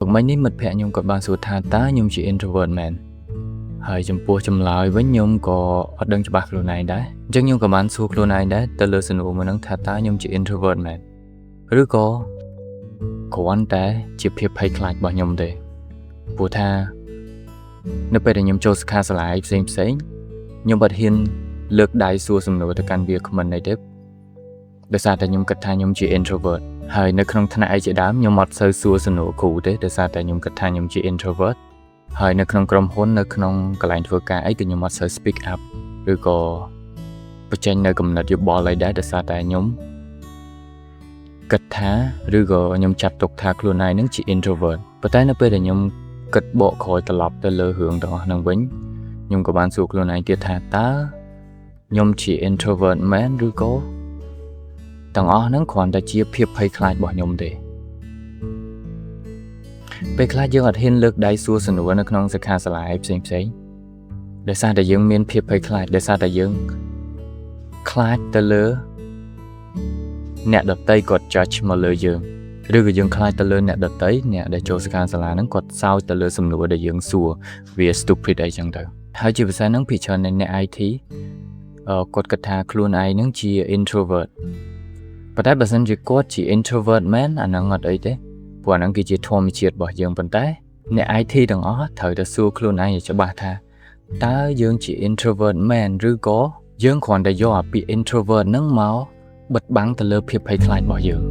Mấy ní mật phẹ nhung có ban số tha tá nhung chỉ introvert man.ហើយចំពោះចម្លើយវិញខ្ញុំក៏អត់ដឹងច្បាស់ខ្លួនឯងដែរអញ្ចឹងខ្ញុំក៏បានសួរខ្លួនឯងដែរទៅលើសំណួរមួយហ្នឹងថាតើខ្ញុំជា introvert មែនឬក៏គ្រាន់តែជាភាពភ័យខ្លាចរបស់ខ្ញុំទេព្រោះថានៅពេលដែលខ្ញុំចូលសិក្ខាសាលាផ្សេងខ្ញុំអត់ហ៊ានលើកដៃសួរសំណួរទៅកាន់វាគ្មិនអីទេដោយសារតែខ្ញុំគិតថាខ្ញុំជា introvert ហើយនៅក្នុងថ្នាក់ឯជាដើមខ្ញុំអត់សូវសួរសំណួរគ្រូទេដោយសារតែខ្ញុំគិតថាខ្ញុំជា introvert ហើយនៅក្នុងក្រុមហ៊ុននៅក្នុងកន្លែងធ្វើការអីក៏ខ្ញុំអត់សូវ speak up ឬក៏បញ្ចេញនៅគំនិតយោបល់អីដែរដោយសារតែខ្ញុំគិតថាឬក៏ខ្ញុំចាត់ទុកថាខ្លួនឯងនឹងជា introvert ប៉ុន្តែនៅពេលដែលខ្ញុំគិតបកក្រោយត្រឡប់ទៅលើរឿងទាំងអស់ហ្នឹងវិញខ្ញុំក៏បានសួរខ្លួនឯងទៀតថាតើខ្ញុំជា introvert មែនឬក៏ទាំងអស់ហ្នឹងគ្រាន់តែជាភាពភ័យខ្លាចរបស់ខ្ញុំទេពេលខ្លះយើងអត់ហ៊ានលើកដៃសួរសំណួរនៅក្នុងសិក្ខាសាលាផ្សេងដោយសារតែយើងមានភាពភ័យខ្លាចដោយសារតែយើងខ្លាចទៅលើអ្នកដទៃគាត់ judge មកលើយើងឬក៏យើងខ្លាចទៅលើអ្នកដទៃអ្នកដែលចូលសិក្ខាសាលាហ្នឹងគាត់សើចទៅលើសំណួរដែលយើងសួរវា stupid អីចឹងទៅហើយជាភាសាហ្នឹងភាគច្រើនអ្នក IT គាត់គិតថាខ្លួនឯងហ្នឹងជា introvert ប៉ុន្តែបើសិនជាគាត់ជា introvert មែនអាហ្នឹងអត់អីទេព្រោះអាហ្នឹងគឺជាធម្មជាតិរបស់យើងប៉ុន្តែអ្នក IT ទាំងអស់ត្រូវតែសួរខ្លួនឯងឲ្យច្បាស់ថាតើយើងជា introvert មែនឬក៏យើងគ្រាន់តែយកអាពាក្យ introvert ហ្នឹងមកបិទបាំងទៅលើភាពភ័យខ្លាចរបស់យើង